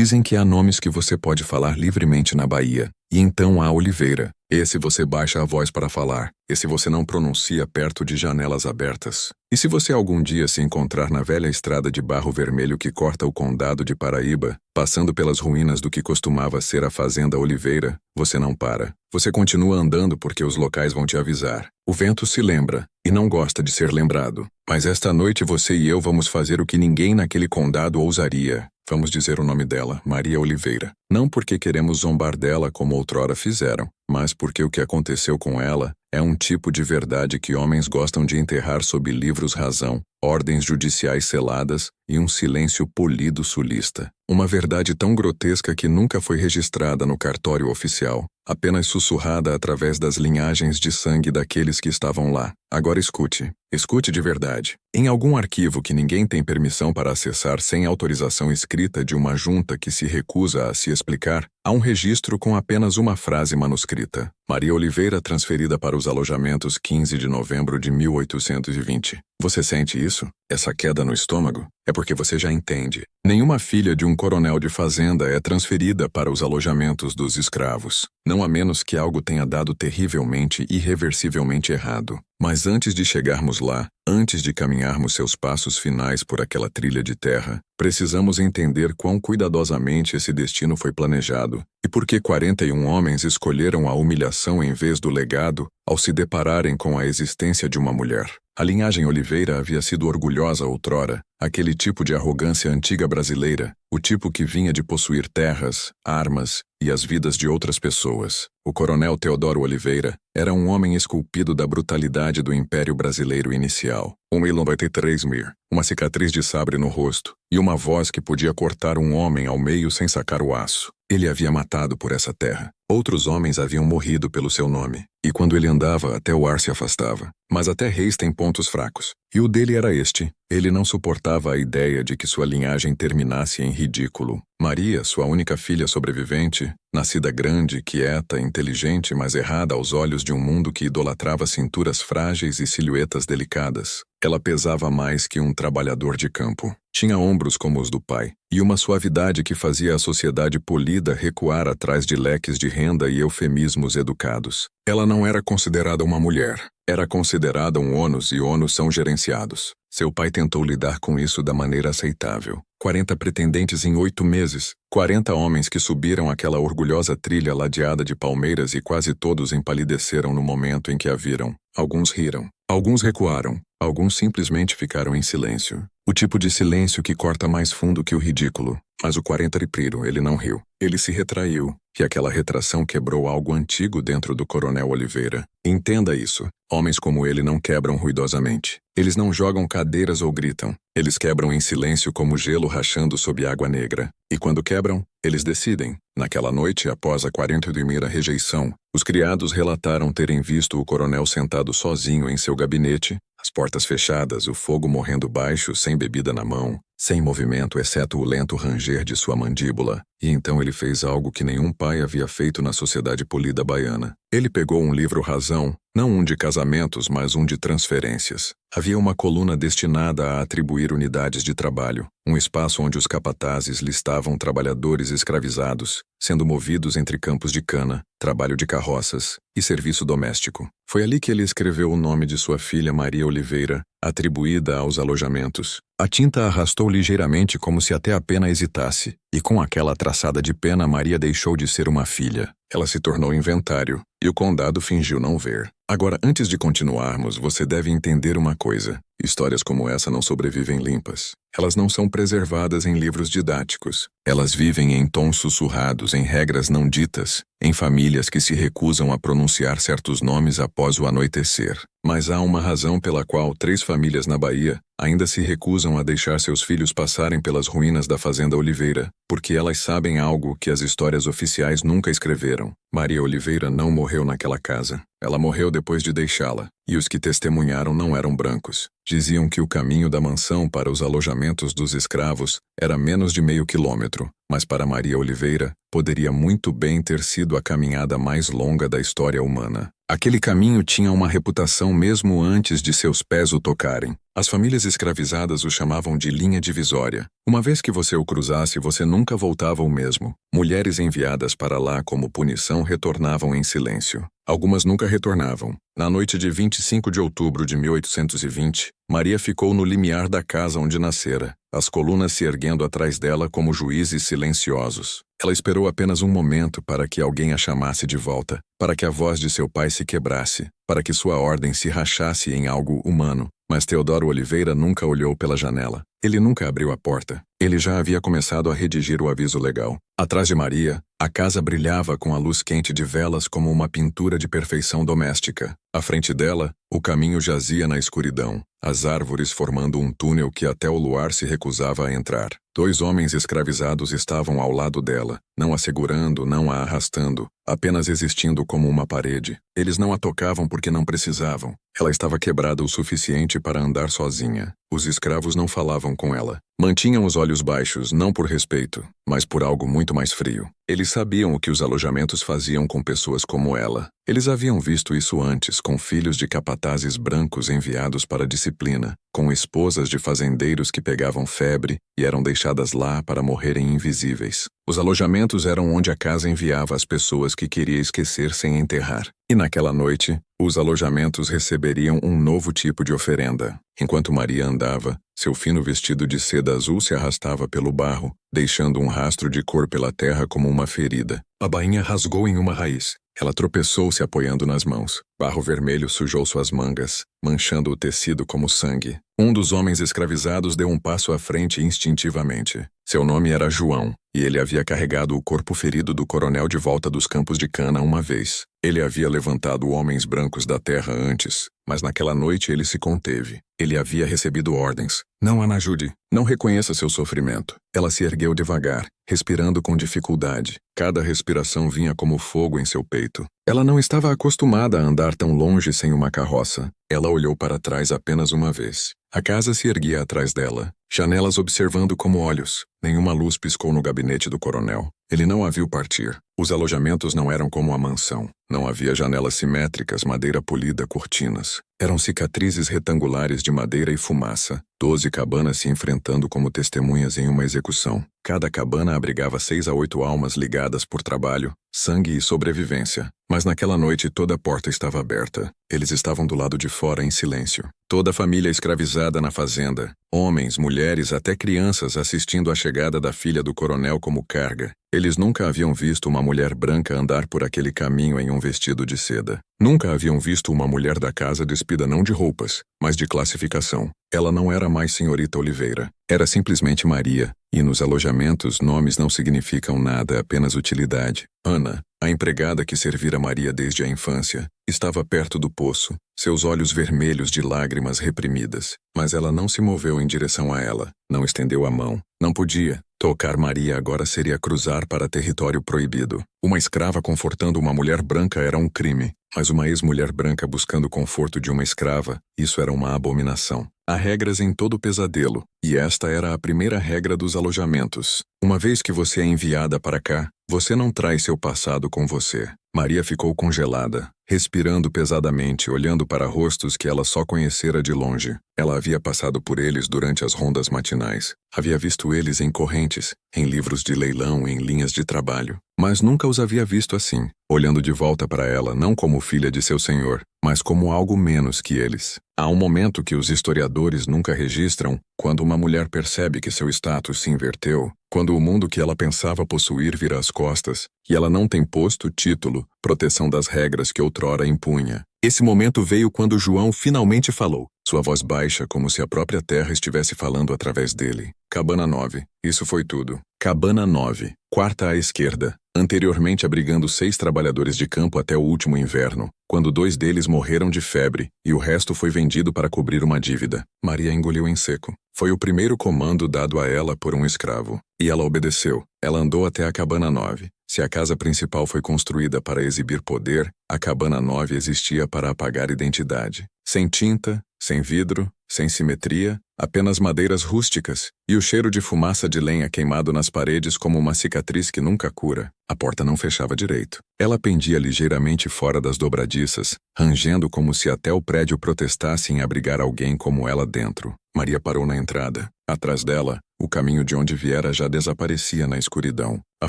Dizem que há nomes que você pode falar livremente na Bahia, e então há Oliveira. Esse você baixa a voz para falar, esse você não pronuncia perto de janelas abertas. E se você algum dia se encontrar na velha estrada de barro vermelho que corta o condado de Paraíba, passando pelas ruínas do que costumava ser a Fazenda Oliveira, você não para. Você continua andando porque os locais vão te avisar. O vento se lembra, e não gosta de ser lembrado. Mas esta noite você e eu vamos fazer o que ninguém naquele condado ousaria. Vamos dizer o nome dela, Maria Oliveira. Não porque queremos zombar dela como outrora fizeram, mas porque o que aconteceu com ela é um tipo de verdade que homens gostam de enterrar sob livros razão, ordens judiciais seladas e um silêncio polido sulista. Uma verdade tão grotesca que nunca foi registrada no cartório oficial, apenas sussurrada através das linhagens de sangue daqueles que estavam lá. Agora escute. Escute de verdade. Em algum arquivo que ninguém tem permissão para acessar sem autorização escrita de uma junta que se recusa a se explicar, há um registro com apenas uma frase manuscrita. Maria Oliveira transferida para os alojamentos 15 de novembro de 1820. Você sente isso? Essa queda no estômago? É porque você já entende. Nenhuma filha de um coronel de fazenda é transferida para os alojamentos dos escravos. Não a menos que algo tenha dado terrivelmente, irreversivelmente errado. Mas antes de chegarmos lá, antes de caminharmos seus passos finais por aquela trilha de terra, precisamos entender quão cuidadosamente esse destino foi planejado e por que 41 homens escolheram a humilhação em vez do legado ao se depararem com a existência de uma mulher. A linhagem Oliveira havia sido orgulhosa outrora, aquele tipo de arrogância antiga brasileira, o tipo que vinha de possuir terras, armas e as vidas de outras pessoas. O coronel Teodoro Oliveira era um homem esculpido da brutalidade do Império Brasileiro inicial. 1,93 uma cicatriz de sabre no rosto e uma voz que podia cortar um homem ao meio sem sacar o aço. Ele havia matado por essa terra. Outros homens haviam morrido pelo seu nome, e quando ele andava, até o ar se afastava. Mas até reis têm pontos fracos, e o dele era este. Ele não suportava a ideia de que sua linhagem terminasse em ridículo. Maria, sua única filha sobrevivente, nascida grande, quieta, inteligente, mas errada aos olhos de um mundo que idolatrava cinturas frágeis e silhuetas delicadas. Ela pesava mais que um trabalhador de campo. Tinha ombros como os do pai, e uma suavidade que fazia a sociedade polida recuar atrás de leques de renda e eufemismos educados. Ela não era considerada uma mulher. Era considerada um ônus e ônus são gerenciados. Seu pai tentou lidar com isso da maneira aceitável. 40 pretendentes em 8 meses. 40 homens que subiram aquela orgulhosa trilha ladeada de palmeiras e quase todos empalideceram no momento em que a viram. Alguns riram. Alguns recuaram. Alguns simplesmente ficaram em silêncio. O tipo de silêncio que corta mais fundo que o ridículo. Mas o 40 Ripiro, ele não riu. Ele se retraiu, e aquela retração quebrou algo antigo dentro do coronel Oliveira. Entenda isso. Homens como ele não quebram ruidosamente. Eles não jogam cadeiras ou gritam. Eles quebram em silêncio como gelo rachando sob água negra. E quando quebram, eles decidem. Naquela noite, após a 41ª rejeição, os criados relataram terem visto o coronel sentado sozinho em seu gabinete, as portas fechadas, o fogo morrendo baixo, sem bebida na mão, sem movimento exceto o lento ranger de sua mandíbula. E então ele fez algo que nenhum pai havia feito na sociedade polida baiana. Ele pegou um livro razão, não um de casamentos, mas um de transferências. Havia uma coluna destinada a atribuir unidades de trabalho, um espaço onde os capatazes listavam trabalhadores escravizados, sendo movidos entre campos de cana, trabalho de carroças e serviço doméstico. Foi ali que ele escreveu o nome de sua filha Maria Oliveira, atribuída aos alojamentos. A tinta arrastou ligeiramente como se até a pena hesitasse, e com aquela traçada de pena Maria deixou de ser uma filha. Ela se tornou inventário, e o condado fingiu não ver. Agora, antes de continuarmos, você deve entender uma coisa. Histórias como essa não sobrevivem limpas. Elas não são preservadas em livros didáticos. Elas vivem em tons sussurrados, em regras não ditas, em famílias que se recusam a pronunciar certos nomes após o anoitecer. Mas há uma razão pela qual 3 famílias na Bahia ainda se recusam a deixar seus filhos passarem pelas ruínas da Fazenda Oliveira, porque elas sabem algo que as histórias oficiais nunca escreveram. Maria Oliveira não morreu naquela casa. Ela morreu depois de deixá-la, e os que testemunharam não eram brancos. Diziam que o caminho da mansão para os alojamentos dos escravos era menos de meio quilômetro, mas para Maria Oliveira poderia muito bem ter sido a caminhada mais longa da história humana. Aquele caminho tinha uma reputação mesmo antes de seus pés o tocarem. As famílias escravizadas o chamavam de linha divisória. Uma vez que você o cruzasse, você nunca voltava o mesmo. Mulheres enviadas para lá como punição retornavam em silêncio. Algumas nunca retornavam. Na noite de 25 de outubro de 1820, Maria ficou no limiar da casa onde nascera, as colunas se erguendo atrás dela como juízes silenciosos. Ela esperou apenas um momento para que alguém a chamasse de volta, para que a voz de seu pai se quebrasse, para que sua ordem se rachasse em algo humano. Mas Teodoro Oliveira nunca olhou pela janela. Ele nunca abriu a porta. Ele já havia começado a redigir o aviso legal. Atrás de Maria, a casa brilhava com a luz quente de velas como uma pintura de perfeição doméstica. À frente dela, o caminho jazia na escuridão, as árvores formando um túnel que até o luar se recusava a entrar. 2 homens escravizados estavam ao lado dela, não a segurando, não a arrastando, apenas existindo como uma parede. Eles não a tocavam porque não precisavam. Ela estava quebrada o suficiente para andar sozinha. Os escravos não falavam com ela. Mantinham os olhos baixos, não por respeito, mas por algo muito mais frio. Eles sabiam o que os alojamentos faziam com pessoas como ela. Eles haviam visto isso antes, com filhos de capatazes brancos enviados para a disciplina, com esposas de fazendeiros que pegavam febre e eram deixadas lá para morrerem invisíveis. Os alojamentos eram onde a casa enviava as pessoas que queria esquecer sem enterrar. E naquela noite, os alojamentos receberiam um novo tipo de oferenda. Enquanto Maria andava, seu fino vestido de seda azul se arrastava pelo barro, deixando um rastro de cor pela terra como uma ferida. A bainha rasgou em uma raiz. Ela tropeçou se apoiando nas mãos. Barro vermelho sujou suas mangas, manchando o tecido como sangue. Um dos homens escravizados deu um passo à frente instintivamente. Seu nome era João, e ele havia carregado o corpo ferido do coronel de volta dos campos de cana uma vez. Ele havia levantado homens brancos da terra antes, mas naquela noite ele se conteve. Ele havia recebido ordens. Não a ajude. Não reconheça seu sofrimento. Ela se ergueu devagar, respirando com dificuldade. Cada respiração vinha como fogo em seu peito. Ela não estava acostumada a andar tão longe sem uma carroça. Ela olhou para trás apenas uma vez. A casa se erguia atrás dela, janelas observando como olhos. Nenhuma luz piscou no gabinete do coronel. Ele não a viu partir. Os alojamentos não eram como a mansão. Não havia janelas simétricas, madeira polida, cortinas. Eram cicatrizes retangulares de madeira e fumaça. 12 cabanas se enfrentando como testemunhas em uma execução. Cada cabana abrigava 6 a 8 almas ligadas por trabalho, sangue e sobrevivência. Mas naquela noite toda a porta estava aberta. Eles estavam do lado de fora em silêncio. Toda a família escravizada na fazenda. Homens, mulheres, até crianças assistindo à chegada da filha do coronel como carga. Eles nunca haviam visto uma mulher branca andar por aquele caminho em um vestido de seda. Nunca haviam visto uma mulher da casa despida não de roupas, mas de classificação. Ela não era mais senhorita Oliveira. Era simplesmente Maria. E nos alojamentos, nomes não significam nada, apenas utilidade. Ana, a empregada que servira Maria desde a infância, estava perto do poço, seus olhos vermelhos de lágrimas reprimidas. Mas ela não se moveu em direção a ela, não estendeu a mão. Não podia. Tocar Maria agora seria cruzar para território proibido. Uma escrava confortando uma mulher branca era um crime, mas uma ex-mulher branca buscando o conforto de uma escrava, isso era uma abominação. Há regras em todo pesadelo, e esta era a primeira regra dos alojamentos. Uma vez que você é enviada para cá, você não traz seu passado com você. Maria ficou congelada, respirando pesadamente, olhando para rostos que ela só conhecera de longe. Ela havia passado por eles durante as rondas matinais. Havia visto eles em correntes, em livros de leilão, em linhas de trabalho. Mas nunca os havia visto assim, olhando de volta para ela não como filha de seu senhor, mas como algo menos que eles. Há um momento que os historiadores nunca registram, quando uma mulher percebe que seu status se inverteu, quando o mundo que ela pensava possuir vira as costas, e ela não tem posto, título, proteção das regras que outrora impunha. Esse momento veio quando João finalmente falou, sua voz baixa como se a própria terra estivesse falando através dele. Cabana 9. Isso foi tudo. Cabana 9. Quarta à esquerda. Anteriormente abrigando 6 trabalhadores de campo até o último inverno, quando 2 deles morreram de febre e o resto foi vendido para cobrir uma dívida. Maria engoliu em seco. Foi o primeiro comando dado a ela por um escravo. E ela obedeceu. Ela andou até a cabana 9. Se a casa principal foi construída para exibir poder, a cabana 9 existia para apagar identidade. Sem tinta, sem vidro, sem simetria, apenas madeiras rústicas, e o cheiro de fumaça de lenha queimado nas paredes como uma cicatriz que nunca cura. A porta não fechava direito. Ela pendia ligeiramente fora das dobradiças, rangendo como se até o prédio protestasse em abrigar alguém como ela dentro. Maria parou na entrada. Atrás dela, o caminho de onde viera já desaparecia na escuridão. À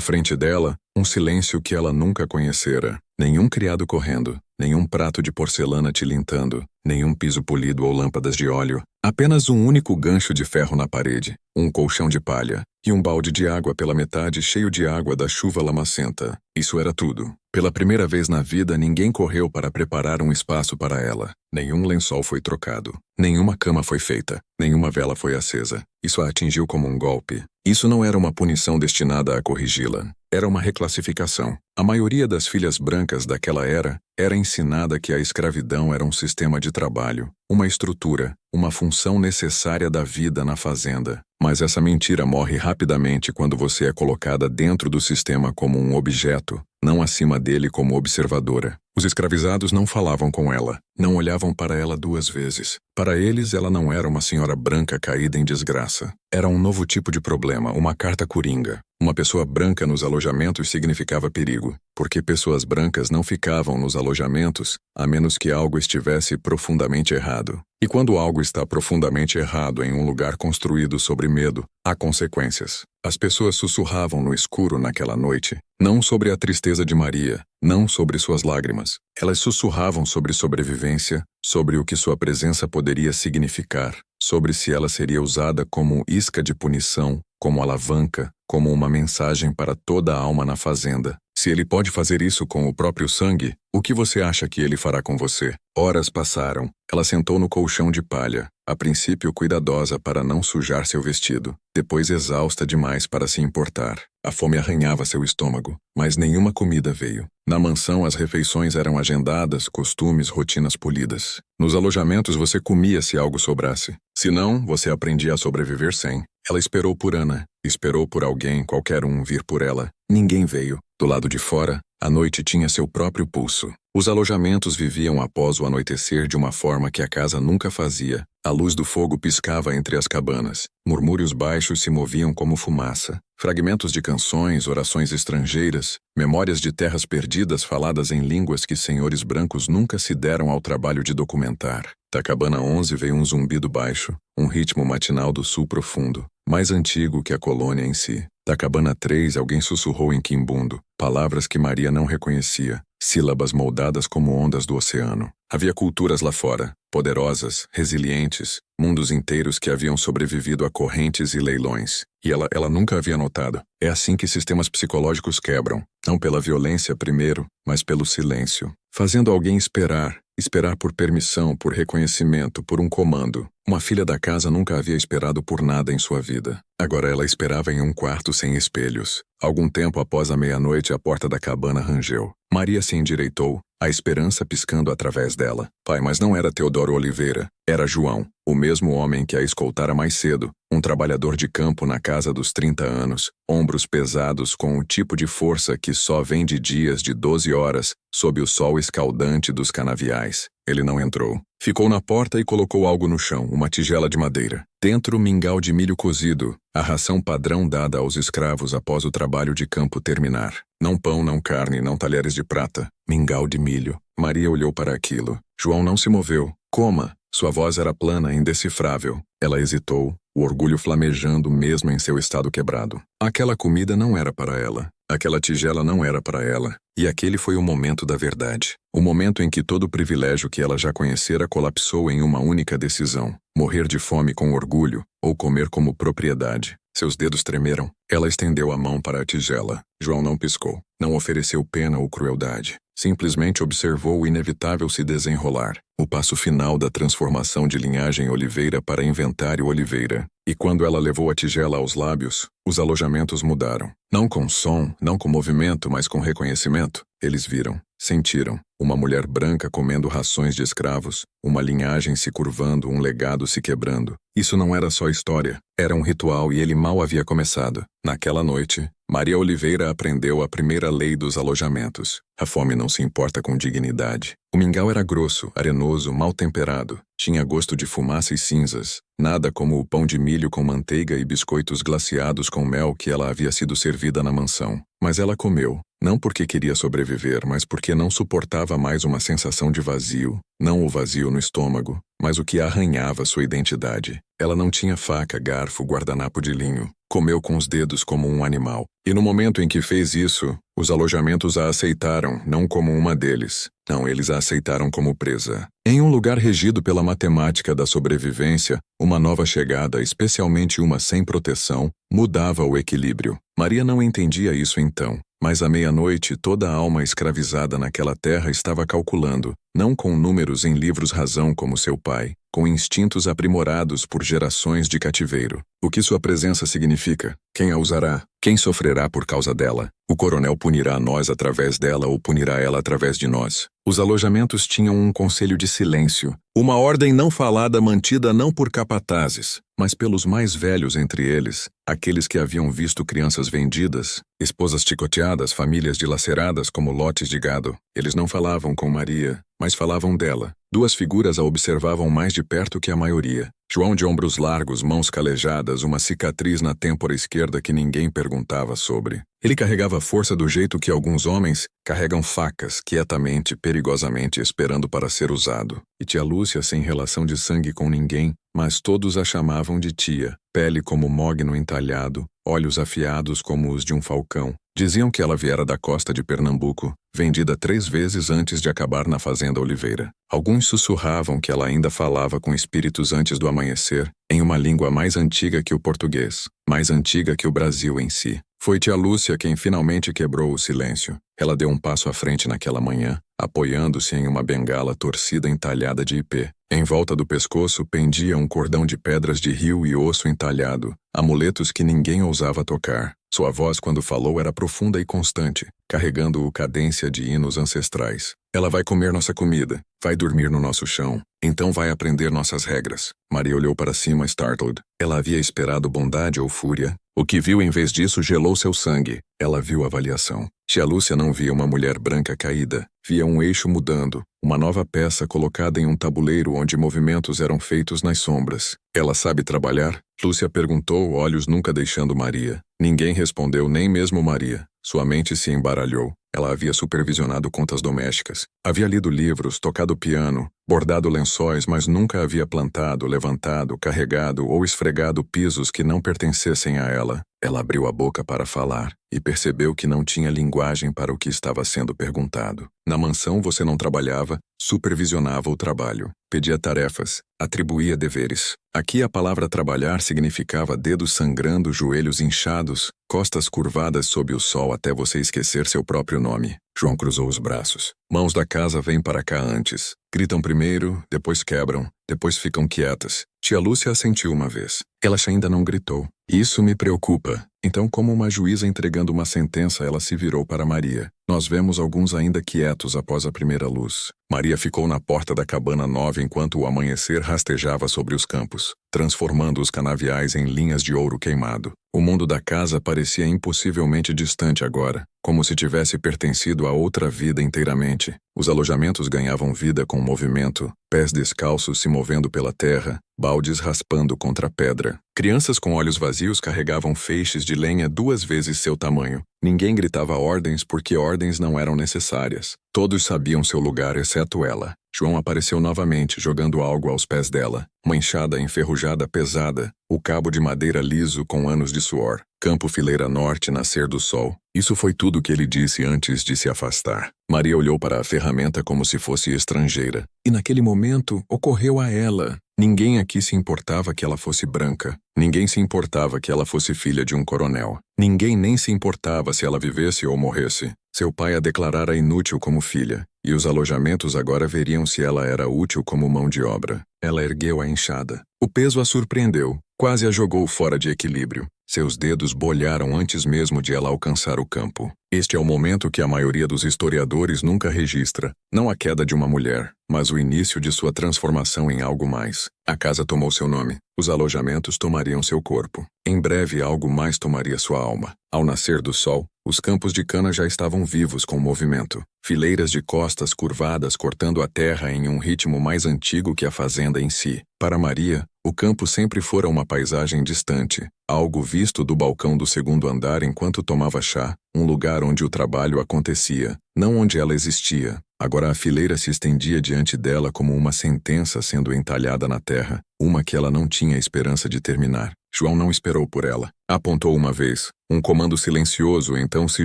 frente dela, um silêncio que ela nunca conhecera. Nenhum criado correndo, nenhum prato de porcelana tilintando, nenhum piso polido ou lâmpadas de óleo. Apenas um único gancho de ferro na parede, um colchão de palha e um balde de água pela metade cheio de água da chuva lamacenta. Isso era tudo. Pela primeira vez na vida, ninguém correu para preparar um espaço para ela. Nenhum lençol foi trocado. Nenhuma cama foi feita. Nenhuma vela foi acesa. Isso a atingiu como um golpe. Isso não era uma punição destinada a corrigi-la. Era uma reclassificação. A maioria das filhas brancas daquela era ensinada que a escravidão era um sistema de trabalho, uma estrutura, uma função necessária da vida na fazenda. Mas essa mentira morre rapidamente quando você é colocada dentro do sistema como um objeto, não acima dele como observadora. Os escravizados não falavam com ela, não olhavam para ela duas vezes. Para eles, ela não era uma senhora branca caída em desgraça. Era um novo tipo de problema, uma carta coringa. Uma pessoa branca nos alojamentos significava perigo, porque pessoas brancas não ficavam nos alojamentos, a menos que algo estivesse profundamente errado. E quando algo está profundamente errado em um lugar construído sobre medo, há consequências. As pessoas sussurravam no escuro naquela noite, não sobre a tristeza de Maria, não sobre suas lágrimas. Elas sussurravam sobre sobrevivência, sobre o que sua presença poderia significar, sobre se ela seria usada como isca de punição, como alavanca, como uma mensagem para toda a alma na fazenda. Se ele pode fazer isso com o próprio sangue, o que você acha que ele fará com você? Horas passaram. Ela sentou no colchão de palha, a princípio cuidadosa para não sujar seu vestido, depois exausta demais para se importar. A fome arranhava seu estômago, mas nenhuma comida veio. Na mansão as refeições eram agendadas, costumes, rotinas polidas. Nos alojamentos você comia se algo sobrasse. Se não, você aprendia a sobreviver sem. Ela esperou por Ana, esperou por alguém, qualquer um, vir por ela. Ninguém veio. Do lado de fora, a noite tinha seu próprio pulso. Os alojamentos viviam após o anoitecer de uma forma que a casa nunca fazia. A luz do fogo piscava entre as cabanas. Murmúrios baixos se moviam como fumaça. Fragmentos de canções, orações estrangeiras, memórias de terras perdidas faladas em línguas que senhores brancos nunca se deram ao trabalho de documentar. Da cabana 11 veio um zumbido baixo, um ritmo matinal do sul profundo, mais antigo que a colônia em si. Da cabana 3, alguém sussurrou em quimbundo, palavras que Maria não reconhecia, sílabas moldadas como ondas do oceano. Havia culturas lá fora, poderosas, resilientes, mundos inteiros que haviam sobrevivido a correntes e leilões. E ela nunca havia notado. É assim que sistemas psicológicos quebram, não pela violência primeiro, mas pelo silêncio. Fazendo alguém esperar por permissão, por reconhecimento, por um comando. Uma filha da casa nunca havia esperado por nada em sua vida. Agora ela esperava em um quarto sem espelhos. Algum tempo após a meia-noite, a porta da cabana rangeu. Maria se endireitou, a esperança piscando através dela. Pai, mas não era Teodoro Oliveira. Era João, o mesmo homem que a escoltara mais cedo. Um trabalhador de campo na casa dos 30 anos, ombros pesados com o tipo de força que só vem de dias de 12 horas, sob o sol escaldante dos canaviais. Ele não entrou. Ficou na porta e colocou algo no chão, uma tigela de madeira. Dentro, mingau de milho cozido, a ração padrão dada aos escravos após o trabalho de campo terminar. Não pão, não carne, não talheres de prata. Mingau de milho. Maria olhou para aquilo. João não se moveu. Coma. Sua voz era plana, indecifrável. Ela hesitou, o orgulho flamejando mesmo em seu estado quebrado. Aquela comida não era para ela. Aquela tigela não era para ela. E aquele foi o momento da verdade. O momento em que todo o privilégio que ela já conhecera colapsou em uma única decisão. Morrer de fome com orgulho ou comer como propriedade. Seus dedos tremeram. Ela estendeu a mão para a tigela. João não piscou. Não ofereceu pena ou crueldade. Simplesmente observou o inevitável se desenrolar. O passo final da transformação de linhagem Oliveira para inventário Oliveira. E quando ela levou a tigela aos lábios, Os alojamentos mudaram. Não com som, não com movimento, mas com reconhecimento. Eles viram, sentiram, uma mulher branca comendo rações de escravos, uma linhagem se curvando, um legado se quebrando. Isso não era só história, era um ritual e ele mal havia começado. Naquela noite, Maria Oliveira aprendeu a primeira lei dos alojamentos. A fome não se importa com dignidade. O mingau era grosso, arenoso, mal temperado. Tinha gosto de fumaça e cinzas. Nada como o pão de milho com manteiga e biscoitos glaciados com mel que ela havia sido servida na mansão. Mas ela comeu, não porque queria sobreviver, mas porque não suportava mais uma sensação de vazio. Não o vazio no estômago, mas o que arranhava sua identidade. Ela não tinha faca, garfo, guardanapo de linho. Comeu com os dedos como um animal. E no momento em que fez isso, os alojamentos a aceitaram, não como uma deles. Não, eles a aceitaram como presa. Em um lugar regido pela matemática da sobrevivência, uma nova chegada, especialmente uma sem proteção, mudava o equilíbrio. Maria não entendia isso então. Mas à meia-noite, toda a alma escravizada naquela terra estava calculando, não com números em livros-razão como seu pai, com instintos aprimorados por gerações de cativeiro. O que sua presença significa? Quem a usará? Quem sofrerá por causa dela? O coronel punirá nós através dela ou punirá ela através de nós? Os alojamentos tinham um conselho de silêncio, uma ordem não falada mantida não por capatazes, mas pelos mais velhos entre eles, aqueles que haviam visto crianças vendidas, esposas chicoteadas, famílias dilaceradas como lotes de gado. Eles não falavam com Maria, mas falavam dela. Duas figuras a observavam mais de perto que a maioria. João de ombros largos, mãos calejadas, uma cicatriz na têmpora esquerda que ninguém perguntava sobre. Ele carregava a força do jeito que alguns homens carregam facas, quietamente, perigosamente, esperando para ser usado. E tia Lúcia sem relação de sangue com ninguém, mas todos a chamavam de tia. Pele como mogno entalhado, olhos afiados como os de um falcão. Diziam que ela viera da costa de Pernambuco, vendida 3 vezes antes de acabar na fazenda Oliveira. Alguns sussurravam que ela ainda falava com espíritos antes do amanhecer, em uma língua mais antiga que o português, mais antiga que o Brasil em si. Foi tia Lúcia quem finalmente quebrou o silêncio. Ela deu um passo à frente naquela manhã, apoiando-se em uma bengala torcida entalhada de ipê. Em volta do pescoço pendia um cordão de pedras de rio e osso entalhado, amuletos que ninguém ousava tocar. Sua voz, quando falou, era profunda e constante, carregando cadência de hinos ancestrais. Ela vai comer nossa comida, vai dormir no nosso chão, então vai aprender nossas regras. Maria olhou para cima, startled. Ela havia esperado bondade ou fúria. O que viu em vez disso gelou seu sangue. Ela viu a avaliação. Tia Lúcia não via uma mulher branca caída. Via um eixo mudando, uma nova peça colocada em um tabuleiro onde movimentos eram feitos nas sombras. Ela sabe trabalhar? Lúcia perguntou, olhos nunca deixando Maria. Ninguém respondeu, nem mesmo Maria. Sua mente se embaralhou. Ela havia supervisionado contas domésticas. Havia lido livros, tocado piano, bordado lençóis, mas nunca havia plantado, levantado, carregado ou esfregado pisos que não pertencessem a ela. Ela abriu a boca para falar e percebeu que não tinha linguagem para o que estava sendo perguntado. Na mansão você não trabalhava, supervisionava o trabalho, pedia tarefas, atribuía deveres. Aqui a palavra trabalhar significava dedos sangrando, joelhos inchados, costas curvadas sob o sol até você esquecer seu próprio nome. João cruzou os braços. Mãos da casa vêm para cá antes. Gritam primeiro, depois quebram, depois ficam quietas. Tia Lúcia assentiu uma vez. Ela ainda não gritou. Isso me preocupa. Então, como uma juíza entregando uma sentença, ela se virou para Maria. Nós vemos alguns ainda quietos após a primeira luz. Maria ficou na porta da cabana nova enquanto o amanhecer rastejava sobre os campos, transformando os canaviais em linhas de ouro queimado. O mundo da casa parecia impossivelmente distante agora, como se tivesse pertencido a outra vida inteiramente. Os alojamentos ganhavam vida com movimento, pés descalços se movendo pela terra, baldes raspando contra a pedra. Crianças com olhos vazios carregavam feixes de lenha 2 vezes seu tamanho. Ninguém gritava ordens porque ordens não eram necessárias. Todos sabiam seu lugar exceto ela. João apareceu novamente, jogando algo aos pés dela. Uma enxada enferrujada pesada, o cabo de madeira liso com anos de suor. Campo Fileira Norte, nascer do sol. Isso foi tudo que ele disse antes de se afastar. Maria olhou para a ferramenta como se fosse estrangeira. E naquele momento, ocorreu a ela. Ninguém aqui se importava que ela fosse branca. Ninguém se importava que ela fosse filha de um coronel. Ninguém nem se importava se ela vivesse ou morresse. Seu pai a declarara inútil como filha, e os alojamentos agora veriam se ela era útil como mão de obra. Ela ergueu a enxada. O peso a surpreendeu, quase a jogou fora de equilíbrio. Seus dedos bolharam antes mesmo de ela alcançar o campo. Este é o momento que a maioria dos historiadores nunca registra, não a queda de uma mulher, mas o início de sua transformação em algo mais. A casa tomou seu nome, os alojamentos tomariam seu corpo. Em breve algo mais tomaria sua alma. Ao nascer do sol, os campos de cana já estavam vivos com movimento. Fileiras de costas curvadas cortando a terra em um ritmo mais antigo que a fazenda em si. Para Maria, o campo sempre fora uma paisagem distante, algo visto do balcão do segundo andar enquanto tomava chá, um lugar onde o trabalho acontecia, não onde ela existia. Agora a fileira se estendia diante dela como uma sentença sendo entalhada na terra, uma que ela não tinha esperança de terminar. João não esperou por ela. Apontou uma vez. Um comando silencioso então se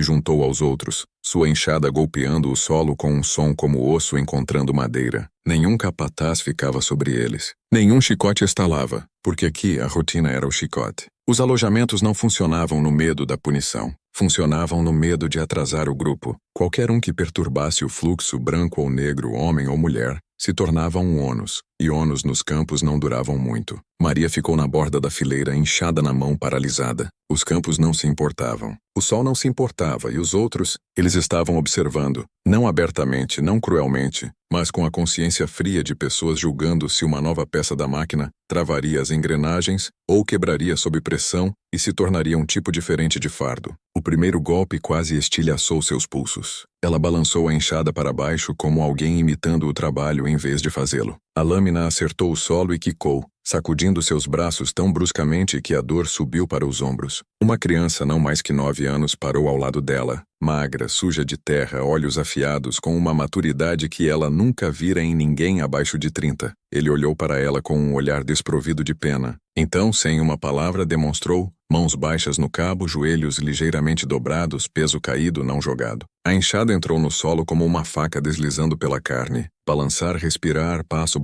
juntou aos outros, sua enxada golpeando o solo com um som como osso encontrando madeira. Nenhum capataz ficava sobre eles. Nenhum chicote estalava, porque aqui a rotina era o chicote. Os alojamentos não funcionavam no medo da punição. Funcionavam no medo de atrasar o grupo. Qualquer um que perturbasse o fluxo, branco ou negro, homem ou mulher, se tornava um ônus, e ônus nos campos não duravam muito. Maria ficou na borda da fileira, enxada na mão, paralisada. Os campos não se importavam. O sol não se importava, e os outros, eles estavam observando, não abertamente, não cruelmente, mas com a consciência fria de pessoas julgando se uma nova peça da máquina travaria as engrenagens ou quebraria sob pressão e se tornaria um tipo diferente de fardo. O primeiro golpe quase estilhaçou seus pulsos. Ela balançou a enxada para baixo como alguém imitando o trabalho em vez de fazê-lo. A lâmina acertou o solo e quicou, sacudindo seus braços tão bruscamente que a dor subiu para os ombros. Uma criança não mais que 9 anos parou ao lado dela, magra, suja de terra, olhos afiados, com uma maturidade que ela nunca vira em ninguém abaixo de 30. Ele olhou para ela com um olhar desprovido de pena. Então, sem uma palavra, demonstrou, mãos baixas no cabo, joelhos ligeiramente dobrados, peso caído, não jogado. A enxada entrou no solo como uma faca deslizando pela carne. Balançar, respirar, passo,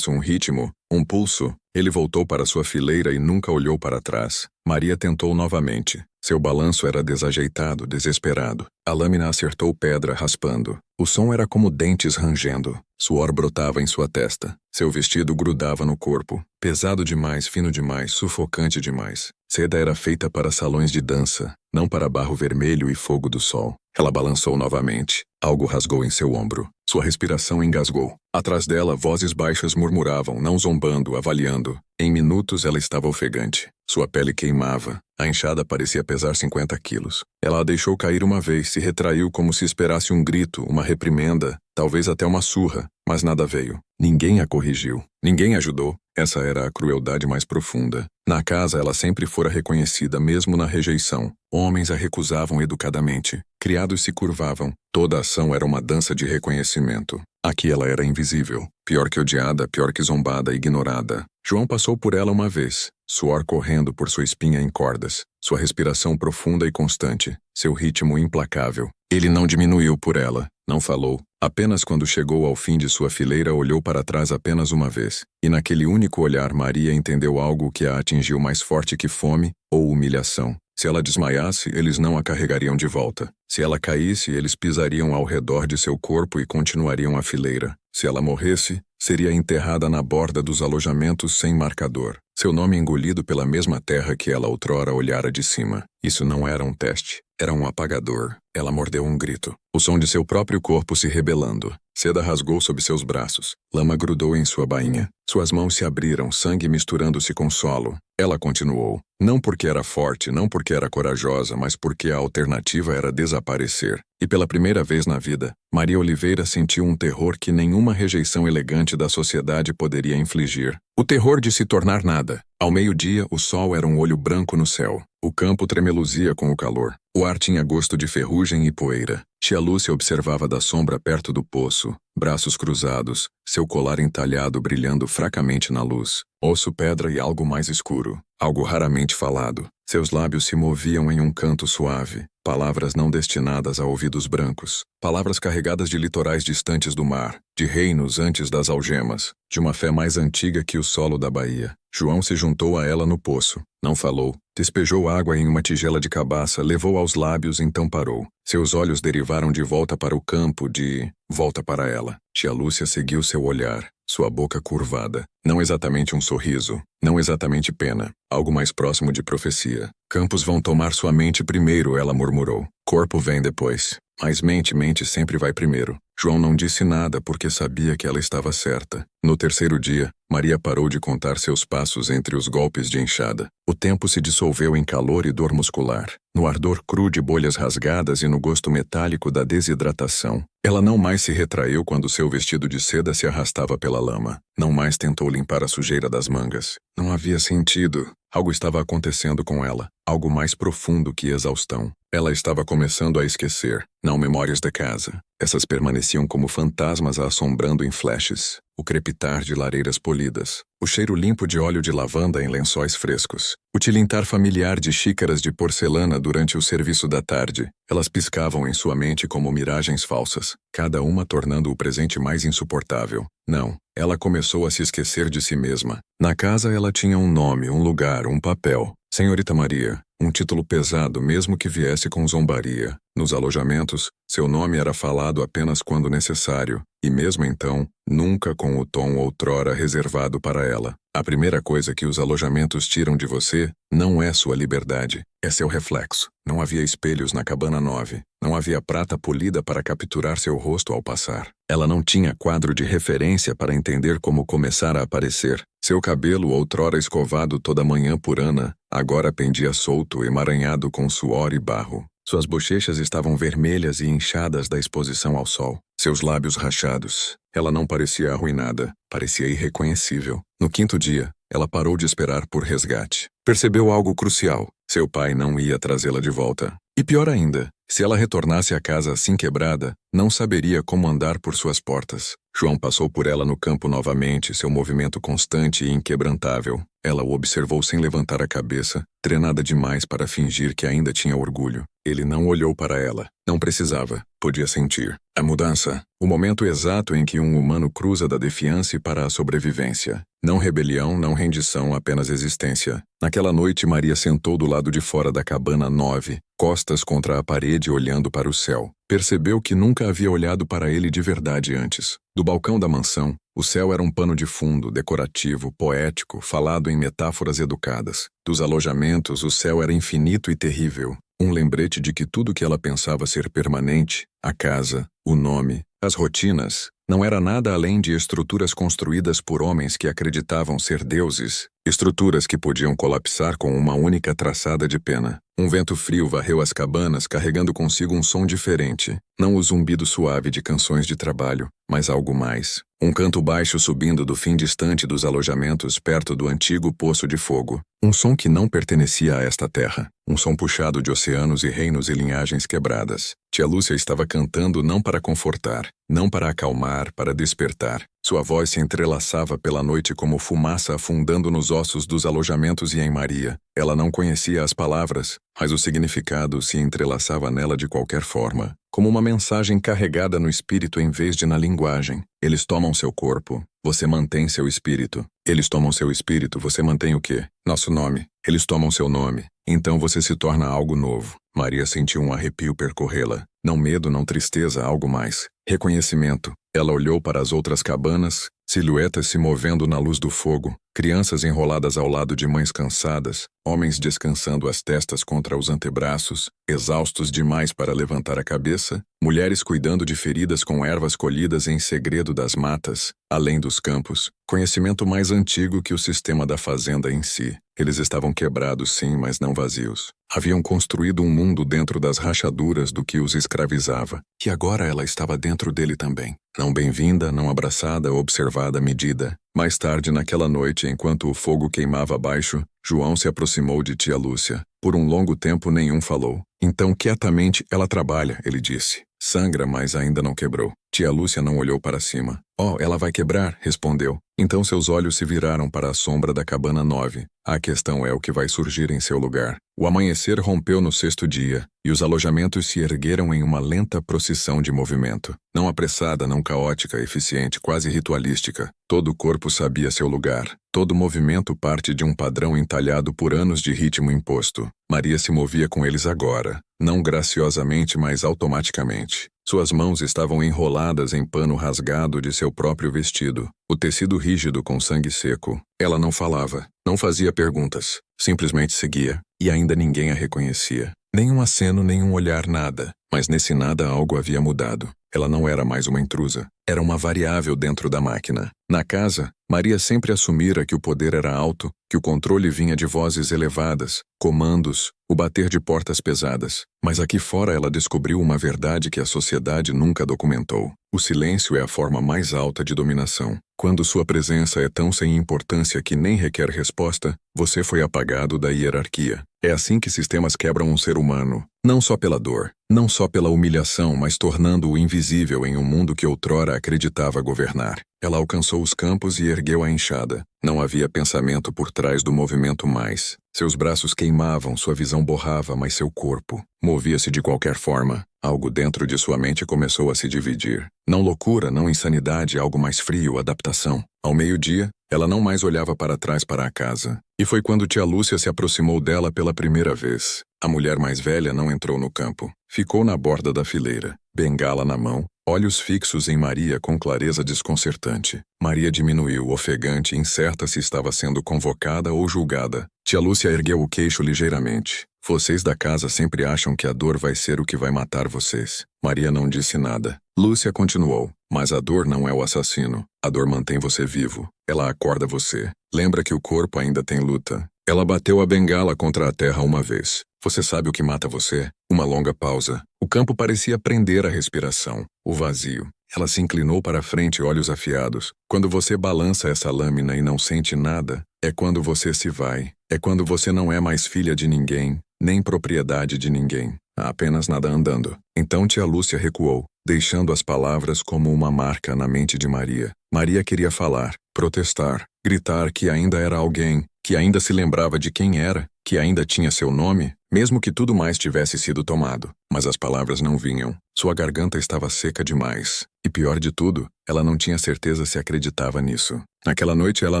um ritmo, um pulso. Ele voltou para sua fileira e nunca olhou para trás. Maria tentou novamente. Seu balanço era desajeitado, desesperado. A lâmina acertou pedra, raspando. O som era como dentes rangendo. Suor brotava em sua testa. Seu vestido grudava no corpo. Pesado demais, fino demais, sufocante demais. Seda era feita para salões de dança, não para barro vermelho e fogo do sol. Ela balançou novamente. Algo rasgou em seu ombro. Sua respiração engasgou. Atrás dela, vozes baixas murmuravam, não zombando, avaliando. Em minutos, ela estava ofegante. Sua pele queimava. A enxada parecia pesar 50 quilos. Ela a deixou cair uma vez, se retraiu como se esperasse um grito, uma reprimenda, talvez até uma surra, mas nada veio. Ninguém a corrigiu. Ninguém ajudou. Essa era a crueldade mais profunda. Na casa, ela sempre fora reconhecida, mesmo na rejeição. Homens a recusavam educadamente. Criados se curvavam. Toda ação era uma dança de reconhecimento. Aqui ela era invisível. Pior que odiada, pior que zombada, ignorada. João passou por ela uma vez, suor correndo por sua espinha em cordas, sua respiração profunda e constante, seu ritmo implacável. Ele não diminuiu por ela, não falou. Apenas quando chegou ao fim de sua fileira olhou para trás apenas uma vez. E naquele único olhar Maria entendeu algo que a atingiu mais forte que fome ou humilhação. Se ela desmaiasse, eles não a carregariam de volta. Se ela caísse, eles pisariam ao redor de seu corpo e continuariam a fileira. Se ela morresse, seria enterrada na borda dos alojamentos sem marcador. Seu nome engolido pela mesma terra que ela outrora olhara de cima. Isso não era um teste. Era um apagador. Ela mordeu um grito. O som de seu próprio corpo se rebelando. Seda rasgou sob seus braços. Lama grudou em sua bainha. Suas mãos se abriram, sangue misturando-se com solo. Ela continuou. Não porque era forte, não porque era corajosa, mas porque a alternativa era desaparecer. E pela primeira vez na vida, Maria Oliveira sentiu um terror que nenhuma rejeição elegante da sociedade poderia infligir. O terror de se tornar nada. Ao meio-dia, o sol era um olho branco no céu. O campo tremeluzia com o calor. O ar tinha gosto de ferrugem e poeira. Tia Lúcia observava da sombra perto do poço, braços cruzados, seu colar entalhado brilhando fracamente na luz. Osso, pedra e algo mais escuro. Algo raramente falado. Seus lábios se moviam em um canto suave. Palavras não destinadas a ouvidos brancos. Palavras carregadas de litorais distantes do mar, de reinos antes das algemas, de uma fé mais antiga que o solo da Bahia. João se juntou a ela no poço. Não falou. Despejou água em uma tigela de cabaça, levou aos lábios, então parou. Seus olhos derivaram de volta para o campo, de volta para ela. Tia Lúcia seguiu seu olhar. sua boca curvada. Não exatamente um sorriso, não exatamente pena, algo mais próximo de profecia. Campos vão tomar sua mente primeiro, ela murmurou. Corpo vem depois. Mas mente sempre vai primeiro. João não disse nada porque sabia que ela estava certa. No terceiro dia, Maria parou de contar seus passos entre os golpes de enxada. O tempo se dissolveu em calor e dor muscular, no ardor cru de bolhas rasgadas e no gosto metálico da desidratação. Ela não mais se retraiu quando seu vestido de seda se arrastava pela lama. Não mais tentou limpar a sujeira das mangas. Não havia sentido. Algo estava acontecendo com ela, algo mais profundo que exaustão. Ela estava começando a esquecer, não memórias da casa. Essas permaneciam como fantasmas a assombrando em flashes. O crepitar de lareiras polidas, o cheiro limpo de óleo de lavanda em lençóis frescos, o tilintar familiar de xícaras de porcelana durante o serviço da tarde. Elas piscavam em sua mente como miragens falsas, cada uma tornando o presente mais insuportável. Não, ela começou a se esquecer de si mesma. Na casa ela tinha um nome, um lugar, um papel. Senhorita Maria, um título pesado mesmo que viesse com zombaria. Nos alojamentos, seu nome era falado apenas quando necessário, e mesmo então, nunca com o tom outrora reservado para ela. A primeira coisa que os alojamentos tiram de você não é sua liberdade, é seu reflexo. Não havia espelhos na cabana 9, não havia prata polida para capturar seu rosto ao passar. Ela não tinha quadro de referência para entender como começar a aparecer. Seu cabelo, outrora escovado toda manhã por Ana, agora pendia solto, emaranhado com suor e barro. Suas bochechas estavam vermelhas e inchadas da exposição ao sol. Seus lábios rachados. Ela não parecia arruinada, parecia irreconhecível. No quinto dia, ela parou de esperar por resgate. Percebeu algo crucial. Seu pai não ia trazê-la de volta. E pior ainda, se ela retornasse à casa assim quebrada, não saberia como andar por suas portas. João passou por ela no campo novamente, seu movimento constante e inquebrantável. Ela o observou sem levantar a cabeça, treinada demais para fingir que ainda tinha orgulho. Ele não olhou para ela. Não precisava. Podia sentir. A mudança. O momento exato em que um humano cruza da defiança para a sobrevivência. Não rebelião, não rendição, apenas existência. Naquela noite, Maria sentou do lado de fora da cabana 9, costas contra a parede olhando para o céu. Percebeu que nunca havia olhado para ele de verdade antes. Do balcão da mansão, o céu era um pano de fundo, decorativo, poético, falado em metáforas educadas. Dos alojamentos, o céu era infinito e terrível. Um lembrete de que tudo que ela pensava ser permanente, a casa, o nome, as rotinas, não era nada além de estruturas construídas por homens que acreditavam ser deuses, estruturas que podiam colapsar com uma única traçada de pena. Um vento frio varreu as cabanas carregando consigo um som diferente, não o zumbido suave de canções de trabalho, mas algo mais. Um canto baixo subindo do fim distante dos alojamentos perto do antigo poço de fogo. Um som que não pertencia a esta terra. Um som puxado de oceanos e reinos e linhagens quebradas. Tia Lúcia estava cantando não para confortar, não para acalmar, para despertar. Sua voz se entrelaçava pela noite como fumaça afundando nos ossos dos alojamentos e em Maria. Ela não conhecia as palavras, mas o significado se entrelaçava nela de qualquer forma, como uma mensagem carregada no espírito em vez de na linguagem. Eles tomam seu corpo, você mantém seu espírito. Eles tomam seu espírito, você mantém o quê? Nosso nome. Eles tomam seu nome. Então você se torna algo novo. Maria sentiu um arrepio percorrê-la. Não medo, não tristeza, algo mais. Reconhecimento. Ela olhou para as outras cabanas, silhuetas se movendo na luz do fogo, crianças enroladas ao lado de mães cansadas, homens descansando as testas contra os antebraços, exaustos demais para levantar a cabeça, mulheres cuidando de feridas com ervas colhidas em segredo das matas, além dos campos, conhecimento mais antigo que o sistema da fazenda em si. Eles estavam quebrados, sim, mas não vazios. Haviam construído um mundo dentro das rachaduras do que os escravizava, e agora ela estava dentro dele também. Não bem-vinda, não abraçada, observada, medida. Mais tarde, naquela noite, enquanto o fogo queimava abaixo, João se aproximou de tia Lúcia. Por um longo tempo nenhum falou. Então, quietamente, ela trabalha, ele disse. Sangra, mas ainda não quebrou. Tia Lúcia não olhou para cima. Oh, ela vai quebrar, respondeu. Então seus olhos se viraram para a sombra da cabana 9. A questão é o que vai surgir em seu lugar. O amanhecer rompeu no sexto dia, e os alojamentos se ergueram em uma lenta procissão de movimento. Não apressada, não caótica, eficiente, quase ritualística. Todo o corpo sabia seu lugar. Todo movimento parte de um padrão entalhado por anos de ritmo imposto. Maria se movia com eles agora. Não graciosamente, mas automaticamente. Suas mãos estavam enroladas em pano rasgado de seu próprio vestido, o tecido rígido com sangue seco. Ela não falava, não fazia perguntas, simplesmente seguia, e ainda ninguém a reconhecia. Nenhum aceno, nenhum olhar, nada. Mas nesse nada algo havia mudado. Ela não era mais uma intrusa. Era uma variável dentro da máquina. Na casa, Maria sempre assumira que o poder era alto, que o controle vinha de vozes elevadas, comandos, o bater de portas pesadas. Mas aqui fora ela descobriu uma verdade que a sociedade nunca documentou. O silêncio é a forma mais alta de dominação. Quando sua presença é tão sem importância que nem requer resposta, você foi apagado da hierarquia. É assim que sistemas quebram um ser humano. Não só pela dor, não só pela humilhação, mas tornando-o invisível em um mundo que outrora acreditava governar. Ela alcançou os campos e ergueu a enxada. Não havia pensamento por trás do movimento mais. Seus braços queimavam, sua visão borrava, mas seu corpo movia-se de qualquer forma. Algo dentro de sua mente começou a se dividir. Não loucura, não insanidade, algo mais frio, adaptação. Ao meio-dia, ela não mais olhava para trás para a casa. E foi quando tia Lúcia se aproximou dela pela primeira vez. A mulher mais velha não entrou no campo. Ficou na borda da fileira, bengala na mão, olhos fixos em Maria com clareza desconcertante. Maria diminuiu, ofegante, incerta se estava sendo convocada ou julgada. Tia Lúcia ergueu o queixo ligeiramente. Vocês da casa sempre acham que a dor vai ser o que vai matar vocês. Maria não disse nada. Lúcia continuou. Mas a dor não é o assassino. A dor mantém você vivo. Ela acorda você. Lembra que o corpo ainda tem luta. Ela bateu a bengala contra a terra uma vez. Você sabe o que mata você? Uma longa pausa. O campo parecia prender a respiração. O vazio. Ela se inclinou para a frente, olhos afiados. Quando você balança essa lâmina e não sente nada, é quando você se vai. É quando você não é mais filha de ninguém, nem propriedade de ninguém. Há apenas nada andando. Então tia Lúcia recuou, deixando as palavras como uma marca na mente de Maria. Maria queria falar, protestar, gritar que ainda era alguém, que ainda se lembrava de quem era, que ainda tinha seu nome, mesmo que tudo mais tivesse sido tomado. Mas as palavras não vinham. Sua garganta estava seca demais. E pior de tudo, ela não tinha certeza se acreditava nisso. Naquela noite ela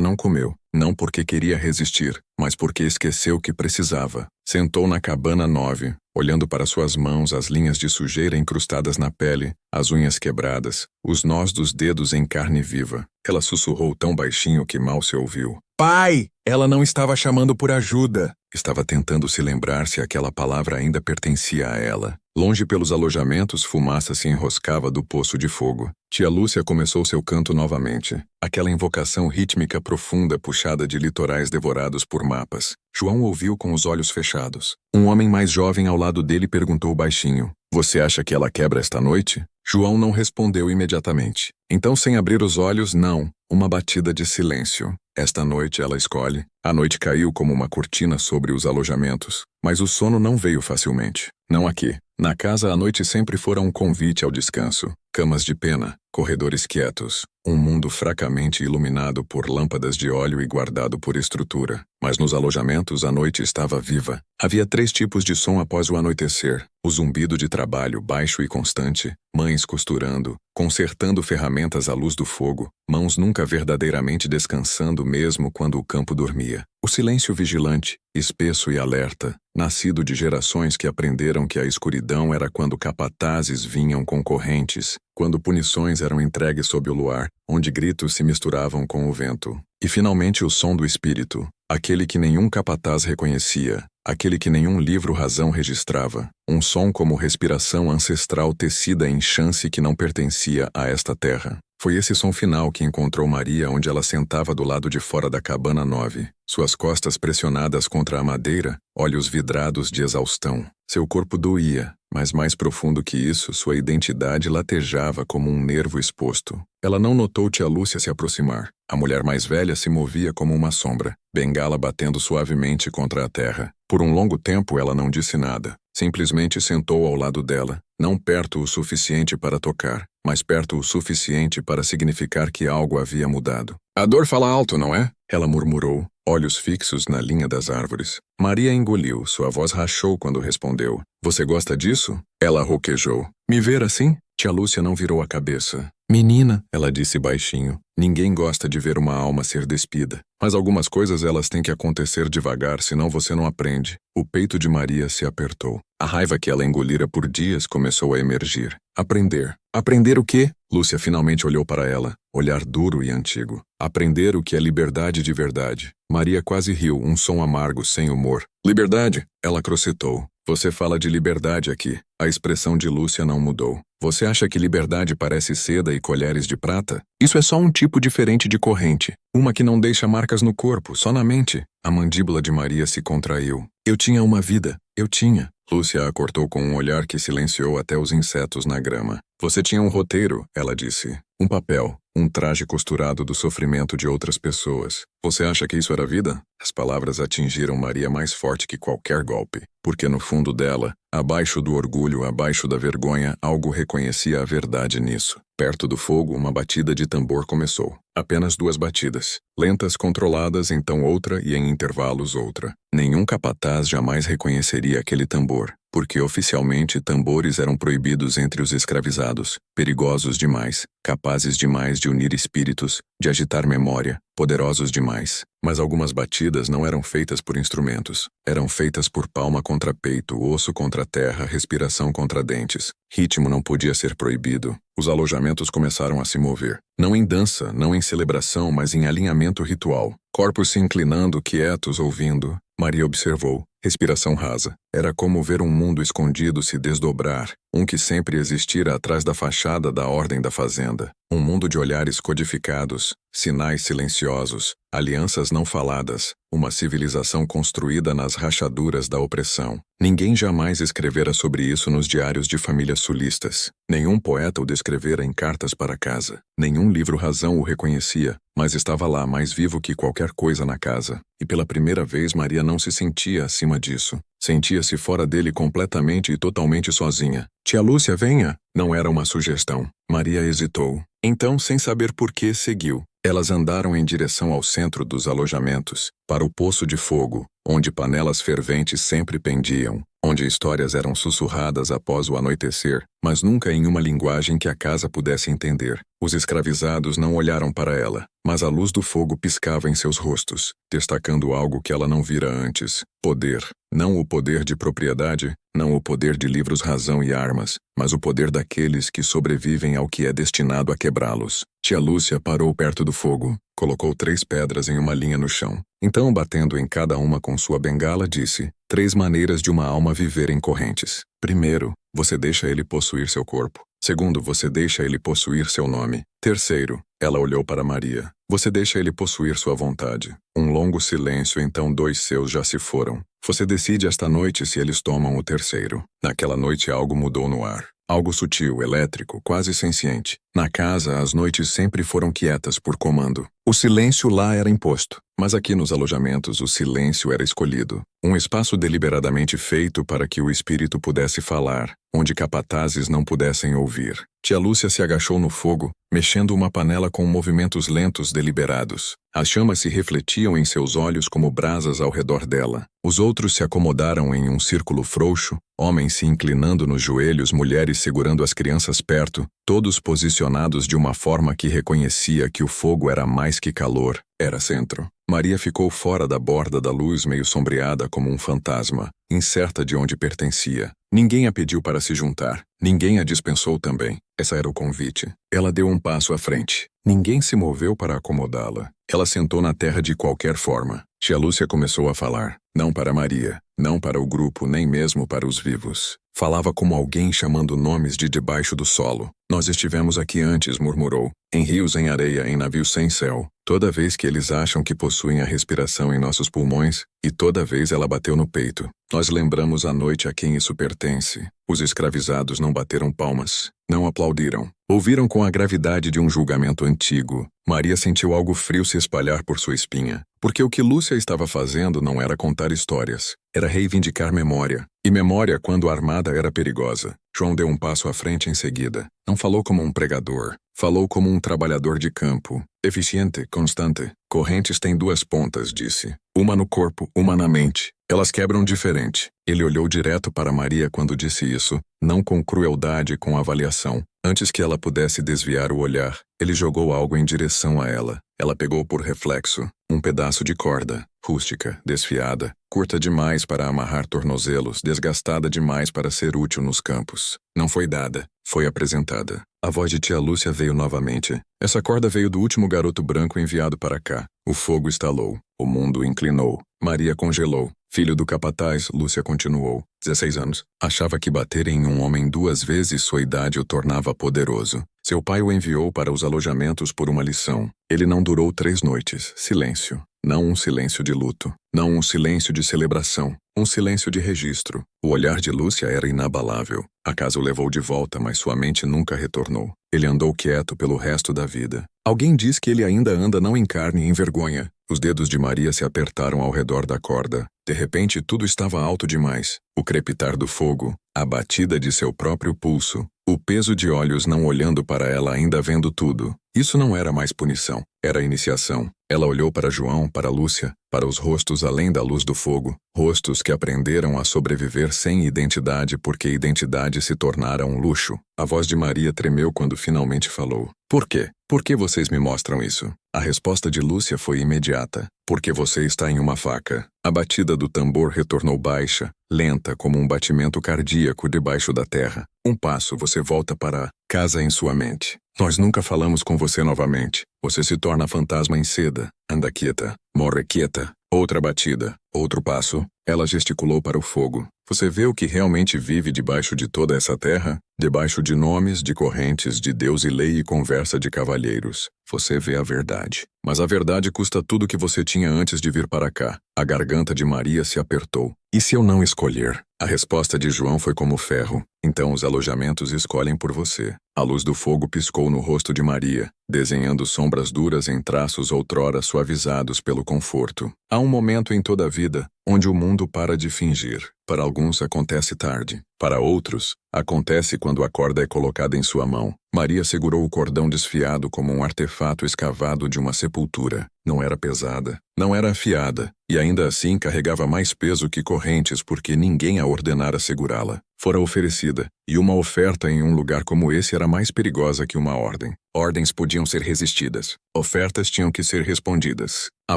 não comeu, não porque queria resistir, mas porque esqueceu que precisava. Sentou na cabana 9, olhando para suas mãos, as linhas de sujeira incrustadas na pele, as unhas quebradas, os nós dos dedos em carne viva. Ela sussurrou tão baixinho que mal se ouviu. Pai! Ela não estava chamando por ajuda. Estava tentando se lembrar se aquela palavra ainda pertencia a ela. Longe pelos alojamentos, fumaça se enroscava do poço de fogo. Tia Lúcia começou seu canto novamente. Aquela invocação rítmica profunda puxada de litorais devorados por mapas. João ouviu com os olhos fechados. Um homem mais jovem ao lado dele perguntou baixinho. Você acha que ela quebra esta noite? João não respondeu imediatamente. Então, sem abrir os olhos, não. Uma batida de silêncio. Esta noite ela escolhe. A noite caiu como uma cortina sobre os alojamentos. Mas o sono não veio facilmente. Não aqui. Na casa a noite sempre fora um convite ao descanso. Camas de pena, corredores quietos, um mundo fracamente iluminado por lâmpadas de óleo e guardado por estrutura. Mas nos alojamentos a noite estava viva. Havia 3 tipos de som após o anoitecer. O zumbido de trabalho baixo e constante, mães costurando, consertando ferramentas à luz do fogo, mãos nunca verdadeiramente descansando mesmo quando o campo dormia. O silêncio vigilante, espesso e alerta, nascido de gerações que aprenderam que a escuridão era quando capatazes vinham com correntes, quando punições eram entregues sob o luar, onde gritos se misturavam com o vento. E finalmente o som do espírito, aquele que nenhum capataz reconhecia, aquele que nenhum livro-razão registrava, um som como respiração ancestral tecida em chance que não pertencia a esta terra. Foi esse som final que encontrou Maria onde ela sentava do lado de fora da cabana 9, suas costas pressionadas contra a madeira, olhos vidrados de exaustão. Seu corpo doía, mas mais profundo que isso, sua identidade latejava como um nervo exposto. Ela não notou tia Lúcia se aproximar. A mulher mais velha se movia como uma sombra, bengala batendo suavemente contra a terra. Por um longo tempo ela não disse nada. Simplesmente sentou ao lado dela, não perto o suficiente para tocar, mas perto o suficiente para significar que algo havia mudado. A dor fala alto, não é? Ela murmurou, olhos fixos na linha das árvores. Maria engoliu, sua voz rachou quando respondeu. Você gosta disso? Ela roquejou. Me ver assim? Tia Lúcia não virou a cabeça. Menina, ela disse baixinho, ninguém gosta de ver uma alma ser despida. Mas algumas coisas elas têm que acontecer devagar, senão você não aprende. O peito de Maria se apertou. A raiva que ela engolira por dias começou a emergir. Aprender. Aprender o quê? Lúcia finalmente olhou para ela, olhar duro e antigo. Aprender o que é liberdade de verdade. Maria quase riu, um som amargo, sem humor. Liberdade? Ela crocetou. Você fala de liberdade aqui. A expressão de Lúcia não mudou. Você acha que liberdade parece seda e colheres de prata? Isso é só um tipo diferente de corrente. Uma que não deixa marcas no corpo, só na mente. A mandíbula de Maria se contraiu. Eu tinha uma vida. Eu tinha. Lúcia a cortou com um olhar que silenciou até os insetos na grama. Você tinha um roteiro, ela disse. Um papel, um traje costurado do sofrimento de outras pessoas. Você acha que isso era vida? As palavras atingiram Maria mais forte que qualquer golpe. Porque no fundo dela, abaixo do orgulho, abaixo da vergonha, algo reconhecia a verdade nisso. Perto do fogo, uma batida de tambor começou. Apenas 2 batidas. Lentas, controladas, então outra e em intervalos outra. Nenhum capataz jamais reconheceria aquele tambor, porque oficialmente tambores eram proibidos entre os escravizados, perigosos demais, capazes demais de unir espíritos, de agitar memória, poderosos demais. Mas algumas batidas não eram feitas por instrumentos. Eram feitas por palma contra peito, osso contra terra, respiração contra dentes. Ritmo não podia ser proibido. Os alojamentos começaram a se mover. Não em dança, não em celebração, mas em alinhamento ritual. Corpos se inclinando, quietos, ouvindo. Maria observou. Respiração rasa. Era como ver um mundo escondido se desdobrar, um que sempre existira atrás da fachada da ordem da fazenda. Um mundo de olhares codificados, sinais silenciosos, alianças não faladas, uma civilização construída nas rachaduras da opressão. Ninguém jamais escrevera sobre isso nos diários de famílias sulistas. Nenhum poeta o descrevera em cartas para casa. Nenhum livro-razão o reconhecia, mas estava lá mais vivo que qualquer coisa na casa. E pela primeira vez Maria não se sentia acima disso. Sentia-se fora dele completamente e totalmente sozinha. Tia Lúcia, venha! Não era uma sugestão. Maria hesitou. Então, sem saber por que, seguiu. Elas andaram em direção ao centro dos alojamentos, para o poço de fogo, onde panelas ferventes sempre pendiam, onde histórias eram sussurradas após o anoitecer, mas nunca em uma linguagem que a casa pudesse entender. Os escravizados não olharam para ela, mas a luz do fogo piscava em seus rostos, destacando algo que ela não vira antes. Poder. Não o poder de propriedade, não o poder de livros, razão e armas, mas o poder daqueles que sobrevivem ao que é destinado a quebrá-los. Tia Lúcia parou perto do fogo, colocou 3 pedras em uma linha no chão. Então, batendo em cada uma com sua bengala, disse: 3 maneiras de uma alma viver em correntes. Primeiro, você deixa ele possuir seu corpo. Segundo, você deixa ele possuir seu nome. Terceiro, ela olhou para Maria. Você deixa ele possuir sua vontade. Um longo silêncio, então 2 seus já se foram. Você decide esta noite se eles tomam o terceiro. Naquela noite algo mudou no ar. Algo sutil, elétrico, quase senciente. Na casa, as noites sempre foram quietas por comando. O silêncio lá era imposto, mas aqui nos alojamentos o silêncio era escolhido. Um espaço deliberadamente feito para que o espírito pudesse falar, onde capatazes não pudessem ouvir. Tia Lúcia se agachou no fogo, mexendo uma panela com movimentos lentos deliberados. As chamas se refletiam em seus olhos como brasas ao redor dela. Os outros se acomodaram em um círculo frouxo, homens se inclinando nos joelhos, mulheres segurando as crianças perto, todos posicionados de uma forma que reconhecia que o fogo era mais que calor, era centro. Maria ficou fora da borda da luz, meio sombreada como um fantasma, incerta de onde pertencia. Ninguém a pediu para se juntar. Ninguém a dispensou também. Esse era o convite. Ela deu um passo à frente. Ninguém se moveu para acomodá-la. Ela sentou na terra de qualquer forma. Tia Lúcia começou a falar. Não para Maria, não para o grupo, nem mesmo para os vivos. Falava como alguém chamando nomes de debaixo do solo. Nós estivemos aqui antes, murmurou. Em rios, em areia, em navios sem céu. Toda vez que eles acham que possuem a respiração em nossos pulmões, e toda vez ela bateu no peito. Nós lembramos a noite a quem isso pertence. Os escravizados não bateram palmas, não aplaudiram. Ouviram com a gravidade de um julgamento antigo. Maria sentiu algo frio se espalhar por sua espinha. Porque o que Lúcia estava fazendo não era contar histórias. Era reivindicar memória. E memória, quando armada, era perigosa. João deu um passo à frente em seguida. Não falou como um pregador. Falou como um trabalhador de campo. Eficiente, constante. Correntes têm 2 pontas, disse. Uma no corpo, uma na mente. Elas quebram diferente. Ele olhou direto para Maria quando disse isso, não com crueldade, com avaliação. Antes que ela pudesse desviar o olhar, ele jogou algo em direção a ela. Ela pegou por reflexo um pedaço de corda, rústica, desfiada, curta demais para amarrar tornozelos, desgastada demais para ser útil nos campos. Não foi dada, foi apresentada. A voz de tia Lúcia veio novamente. Essa corda veio do último garoto branco enviado para cá. O fogo estalou. O mundo inclinou. Maria congelou. Filho do capataz, Lúcia continuou. 16 anos. Achava que bater em um homem 2 vezes sua idade o tornava poderoso. Seu pai o enviou para os alojamentos por uma lição. Ele não durou 3 noites. Silêncio. Não um silêncio de luto. Não um silêncio de celebração. Um silêncio de registro. O olhar de Lúcia era inabalável. A casa o levou de volta, mas sua mente nunca retornou. Ele andou quieto pelo resto da vida. Alguém diz que ele ainda anda não em carne e em vergonha. Os dedos de Maria se apertaram ao redor da corda. De repente, tudo estava alto demais. O crepitar do fogo, a batida de seu próprio pulso, o peso de olhos não olhando para ela ainda vendo tudo. Isso não era mais punição, era iniciação. Ela olhou para João, para Lúcia, para os rostos além da luz do fogo, rostos que aprenderam a sobreviver sem identidade porque identidade se tornara um luxo. A voz de Maria tremeu quando finalmente falou. Por quê? Por que vocês me mostram isso? A resposta de Lúcia foi imediata. Porque você está em uma faca. A batida do tambor retornou baixa, lenta como um batimento cardíaco debaixo da terra. Um passo você volta para casa em sua mente. Nós nunca falamos com você novamente. Você se torna fantasma em seda. Anda quieta. Morre quieta. Outra batida. Outro passo. Ela gesticulou para o fogo. Você vê o que realmente vive debaixo de toda essa terra? Debaixo de nomes, de correntes, de Deus e lei e conversa de cavalheiros. Você vê a verdade. Mas a verdade custa tudo que você tinha antes de vir para cá. A garganta de Maria se apertou. E se eu não escolher? A resposta de João foi como ferro. Então os alojamentos escolhem por você. A luz do fogo piscou no rosto de Maria, desenhando sombras duras em traços outrora suavizados pelo conforto. Há um momento em toda a vida onde o mundo para de fingir. Para alguns acontece tarde. Para outros, acontece quando a corda é colocada em sua mão. Maria segurou o cordão desfiado como um artefato escavado de uma sepultura. Não era pesada, não era afiada, e ainda assim carregava mais peso que correntes porque ninguém a ordenara segurá-la. Fora oferecida, e uma oferta em um lugar como esse era mais perigosa que uma ordem. Ordens podiam ser resistidas. Ofertas tinham que ser respondidas. A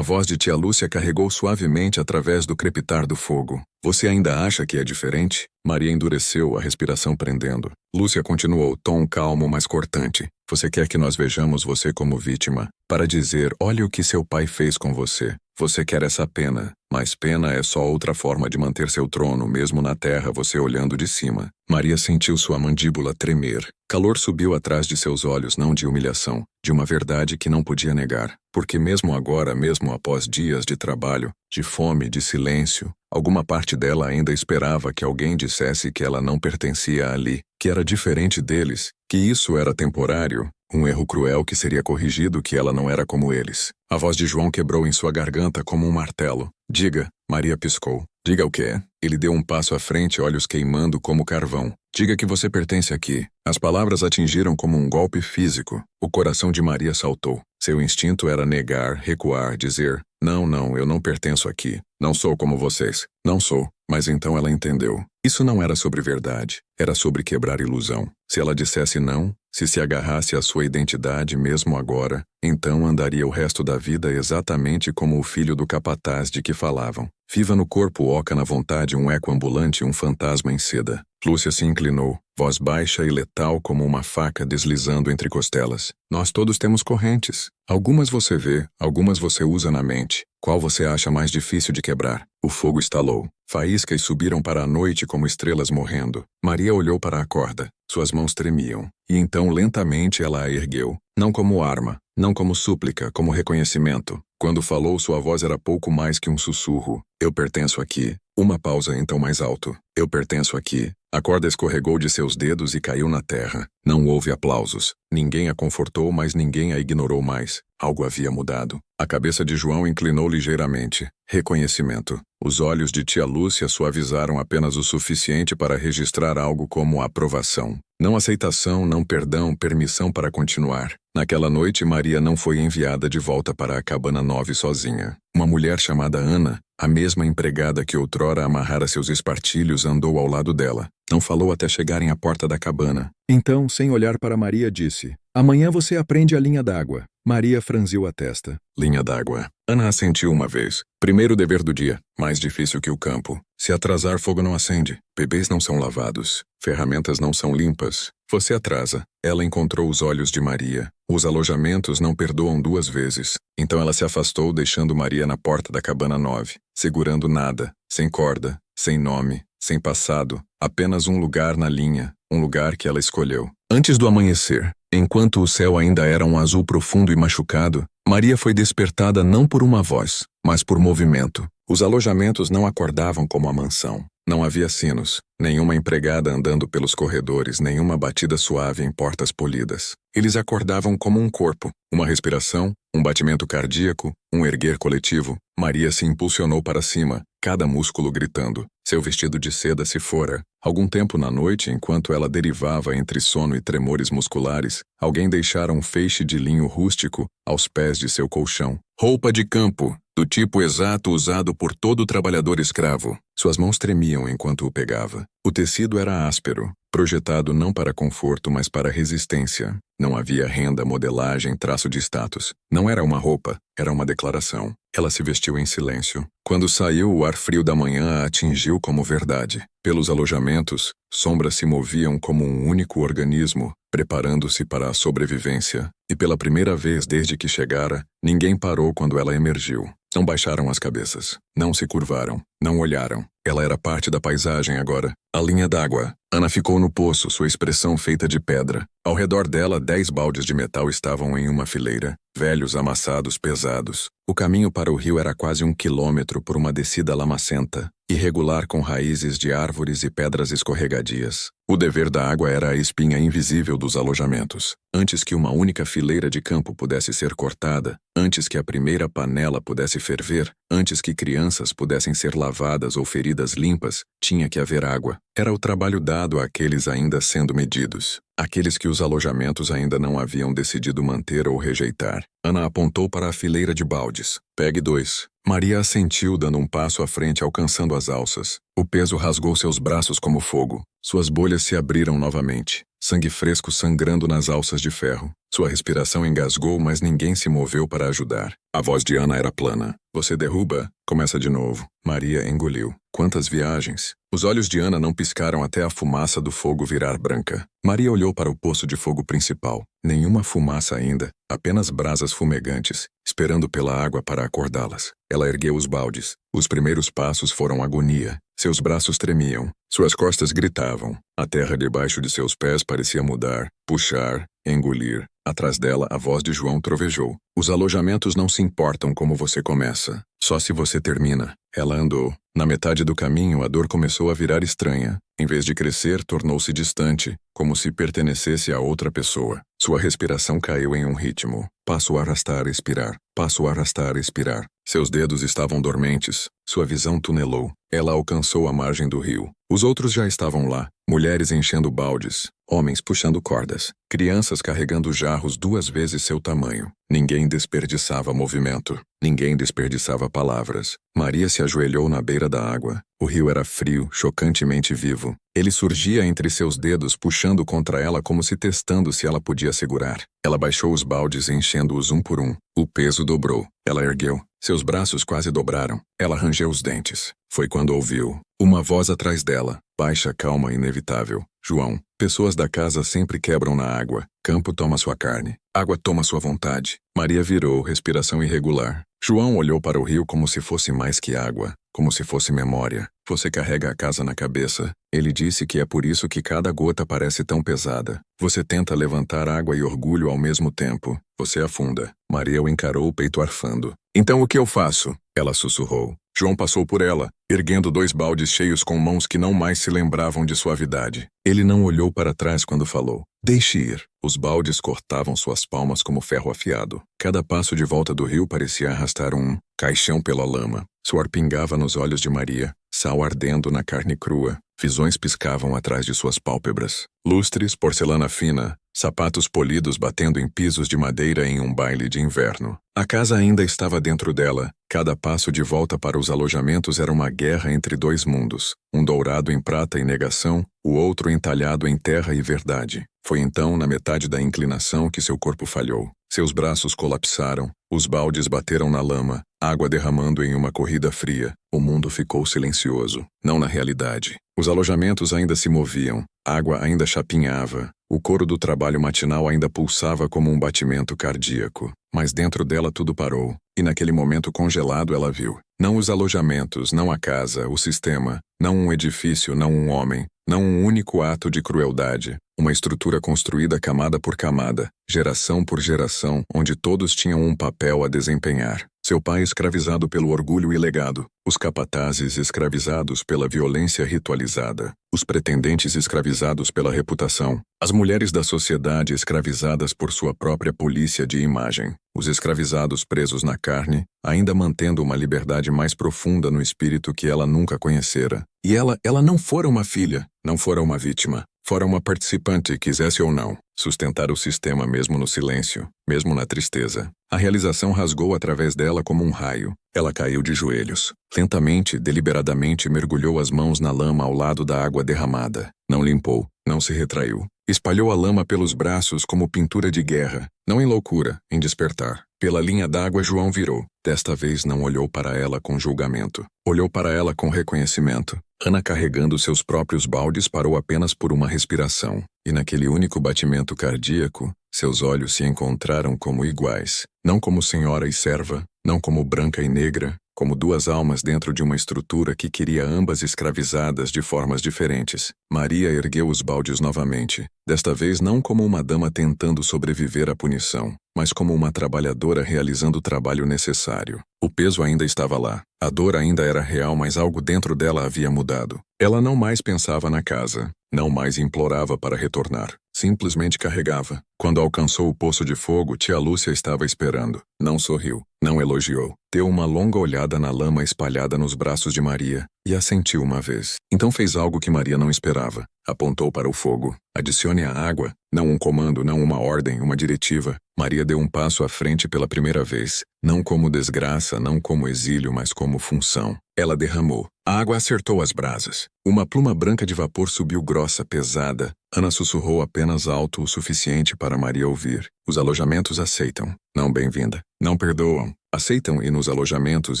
voz de tia Lúcia carregou suavemente através do crepitar do fogo. Você ainda acha que é diferente? Maria endureceu, a respiração prendendo. Lúcia continuou, tom calmo, mas cortante. Você quer que nós vejamos você como vítima, para dizer, olha o que seu pai fez com você. Você quer essa pena, mas pena é só outra forma de manter seu trono, mesmo na terra, você olhando de cima. Maria sentiu sua mandíbula tremer. Calor subiu atrás de seus olhos, não de humilhação, de uma verdade que não podia negar. Porque mesmo agora, mesmo após dias de trabalho, de fome, de silêncio, alguma parte dela ainda esperava que alguém dissesse que ela não pertencia ali, que era diferente deles, que isso era temporário, um erro cruel que seria corrigido, que ela não era como eles. A voz de João quebrou em sua garganta como um martelo. Diga, Maria piscou. Diga o quê? Ele deu um passo à frente, olhos queimando como carvão. Diga que você pertence aqui. As palavras atingiram como um golpe físico. O coração de Maria saltou. Seu instinto era negar, recuar, dizer, não, eu não pertenço aqui. Não sou como vocês. Não sou. Mas então ela entendeu. Isso não era sobre verdade. Era sobre quebrar ilusão. Se ela dissesse não, se agarrasse à sua identidade mesmo agora, então andaria o resto da vida exatamente como o filho do capataz de que falavam. Viva no corpo, oca na vontade, um eco ambulante, um fantasma em seda. Lúcia se inclinou, voz baixa e letal como uma faca deslizando entre costelas. Nós todos temos correntes. Algumas você vê, algumas você usa na mente. Qual você acha mais difícil de quebrar? O fogo estalou. Faíscas subiram para a noite como estrelas morrendo. Maria olhou para a corda. Suas mãos tremiam. E então lentamente ela a ergueu. Não como arma, não como súplica, como reconhecimento. Quando falou, sua voz era pouco mais que um sussurro. Eu pertenço aqui. Uma pausa, então mais alto. Eu pertenço aqui. A corda escorregou de seus dedos e caiu na terra. Não houve aplausos. Ninguém a confortou, mas ninguém a ignorou mais. Algo havia mudado. A cabeça de João inclinou ligeiramente. Reconhecimento. Os olhos de tia Lúcia suavizaram apenas o suficiente para registrar algo como aprovação. Não aceitação, não perdão, permissão para continuar. Naquela noite, Maria não foi enviada de volta para a cabana 9 sozinha. Uma mulher chamada Ana, a mesma empregada que outrora amarrara seus espartilhos, andou ao lado dela. Não falou até chegarem à porta da cabana. Então, sem olhar para Maria, disse: "Amanhã você aprende a linha d'água." Maria franziu a testa. Linha d'água. Ana assentiu uma vez. Primeiro dever do dia. Mais difícil que o campo. Se atrasar, fogo não acende. Bebês não são lavados. Ferramentas não são limpas. Você atrasa. Ela encontrou os olhos de Maria. Os alojamentos não perdoam duas vezes. Então ela se afastou, deixando Maria na porta da cabana 9, segurando nada, sem corda, sem nome, sem passado, apenas um lugar na linha, um lugar que ela escolheu. Antes do amanhecer, enquanto o céu ainda era um azul profundo e machucado, Maria foi despertada não por uma voz, mas por movimento. Os alojamentos não acordavam como a mansão. Não havia sinos, nenhuma empregada andando pelos corredores, nenhuma batida suave em portas polidas. Eles acordavam como um corpo, uma respiração, um batimento cardíaco, um erguer coletivo. Maria se impulsionou para cima, cada músculo gritando. Seu vestido de seda se fora. Algum tempo na noite, enquanto ela derivava entre sono e tremores musculares, alguém deixara um feixe de linho rústico aos pés de seu colchão. Roupa de campo, do tipo exato usado por todo trabalhador escravo. Suas mãos tremiam enquanto o pegava. O tecido era áspero, projetado não para conforto, mas para resistência. Não havia renda, modelagem, traço de status. Não era uma roupa, era uma declaração. Ela se vestiu em silêncio. Quando saiu, o ar frio da manhã a atingiu como verdade. Pelos alojamentos, sombras se moviam como um único organismo, preparando-se para a sobrevivência. E pela primeira vez desde que chegara, ninguém parou quando ela emergiu. Não baixaram as cabeças. Não se curvaram. Não olharam. Ela era parte da paisagem agora. A linha d'água. Ana ficou no poço, sua expressão feita de pedra. Ao redor dela, 10 baldes de metal estavam em uma fileira. Velhos, amassados, pesados. O caminho para o rio era quase 1 quilômetro por uma descida lamacenta, irregular com raízes de árvores e pedras escorregadias. O dever da água era a espinha invisível dos alojamentos. Antes que uma única fileira de campo pudesse ser cortada, antes que a primeira panela pudesse ferver, antes que crianças pudessem ser lavadas ou feridas limpas, tinha que haver água. Era o trabalho dado àqueles ainda sendo medidos. Aqueles que os alojamentos ainda não haviam decidido manter ou rejeitar. Ana apontou para a fileira de baldes. Pegue 2. Maria assentiu, dando um passo à frente, alcançando as alças. O peso rasgou seus braços como fogo. Suas bolhas se abriram novamente. Sangue fresco sangrando nas alças de ferro. Sua respiração engasgou, mas ninguém se moveu para ajudar. A voz de Ana era plana. Você derruba, começa de novo. Maria engoliu. Quantas viagens! Os olhos de Ana não piscaram até a fumaça do fogo virar branca. Maria olhou para o poço de fogo principal. Nenhuma fumaça ainda, apenas brasas fumegantes, esperando pela água para acordá-las. Ela ergueu os baldes. Os primeiros passos foram agonia. Seus braços tremiam. Suas costas gritavam. A terra debaixo de seus pés parecia mudar, puxar, engolir. Atrás dela, a voz de João trovejou. Os alojamentos não se importam como você começa, só se você termina. Ela andou. Na metade do caminho, a dor começou a virar estranha. Em vez de crescer, tornou-se distante, como se pertenecesse a outra pessoa. Sua respiração caiu em um ritmo. Passo a arrastar, expirar. Passo a arrastar, expirar. Seus dedos estavam dormentes. Sua visão tunelou. Ela alcançou a margem do rio. Os outros já estavam lá. Mulheres enchendo baldes. Homens puxando cordas. Crianças carregando jarros 2 vezes seu tamanho. Ninguém desperdiçava movimento. Ninguém desperdiçava palavras. Maria se ajoelhou na beira da água. O rio era frio, chocantemente vivo. Ele surgia entre seus dedos, puxando contra ela como se testando se ela podia segurar. Ela baixou os baldes, enchendo-os um por um. O peso dobrou. Ela ergueu. Seus braços quase dobraram. Ela rangeu os dentes. Foi quando ouviu uma voz atrás dela, baixa, calma, inevitável. João, pessoas da casa sempre quebram na água. Campo toma sua carne. Água toma sua vontade. Maria virou, respiração irregular. João olhou para o rio como se fosse mais que água, como se fosse memória. Você carrega a casa na cabeça. Ele disse que é por isso que cada gota parece tão pesada. Você tenta levantar água e orgulho ao mesmo tempo. Você afunda. Maria o encarou, o peito arfando. Então o que eu faço? Ela sussurrou. João passou por ela, erguendo 2 baldes cheios com mãos que não mais se lembravam de suavidade. Ele não olhou para trás quando falou. Deixe ir. Os baldes cortavam suas palmas como ferro afiado. Cada passo de volta do rio parecia arrastar um caixão pela lama. Suor pingava nos olhos de Maria, sal ardendo na carne crua. Visões piscavam atrás de suas pálpebras. Lustres, porcelana fina, sapatos polidos batendo em pisos de madeira em um baile de inverno. A casa ainda estava dentro dela. Cada passo de volta para os alojamentos era uma guerra entre dois mundos, um dourado em prata e negação, o outro entalhado em terra e verdade. Foi então, na metade da inclinação, que seu corpo falhou. Seus braços colapsaram, os baldes bateram na lama, água derramando em uma corrida fria. O mundo ficou silencioso, não na realidade. Os alojamentos ainda se moviam, a água ainda chapinhava, o coro do trabalho matinal ainda pulsava como um batimento cardíaco. Mas dentro dela tudo parou, e naquele momento congelado ela viu. Não os alojamentos, não a casa, o sistema, não um edifício, não um homem, não um único ato de crueldade. Uma estrutura construída camada por camada, geração por geração, onde todos tinham um papel a desempenhar. Seu pai escravizado pelo orgulho e legado, os capatazes escravizados pela violência ritualizada, os pretendentes escravizados pela reputação, as mulheres da sociedade escravizadas por sua própria polícia de imagem, os escravizados presos na carne, ainda mantendo uma liberdade mais profunda no espírito que ela nunca conhecera. E ela não fora uma filha, não fora uma vítima. Fora uma participante, quisesse ou não, sustentar o sistema mesmo no silêncio, mesmo na tristeza. A realização rasgou através dela como um raio. Ela caiu de joelhos. Lentamente, deliberadamente, mergulhou as mãos na lama ao lado da água derramada. Não limpou, não se retraiu. Espalhou a lama pelos braços como pintura de guerra, não em loucura, em despertar. Pela linha d'água João virou. Desta vez não olhou para ela com julgamento. Olhou para ela com reconhecimento. Ana, carregando seus próprios baldes, parou apenas por uma respiração. E naquele único batimento cardíaco, seus olhos se encontraram como iguais. Não como senhora e serva, não como branca e negra, como duas almas dentro de uma estrutura que queria ambas escravizadas de formas diferentes. Maria ergueu os baldes novamente, desta vez não como uma dama tentando sobreviver à punição, mas como uma trabalhadora realizando o trabalho necessário. O peso ainda estava lá, a dor ainda era real, mas algo dentro dela havia mudado. Ela não mais pensava na casa, não mais implorava para retornar. Simplesmente carregava. Quando alcançou o poço de fogo, tia Lúcia estava esperando. Não sorriu, não elogiou. Deu uma longa olhada na lama espalhada nos braços de Maria e assentiu uma vez. Então fez algo que Maria não esperava. Apontou para o fogo. Adicione a água. Não um comando, não uma ordem, uma diretiva. Maria deu um passo à frente pela primeira vez. Não como desgraça, não como exílio, mas como função. Ela derramou. A água acertou as brasas. Uma pluma branca de vapor subiu grossa, pesada. Ana sussurrou apenas alto o suficiente para Maria ouvir. Os alojamentos aceitam. Não bem-vinda. Não perdoam. Aceitam, e nos alojamentos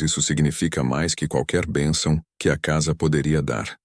isso significa mais que qualquer bênção que a casa poderia dar.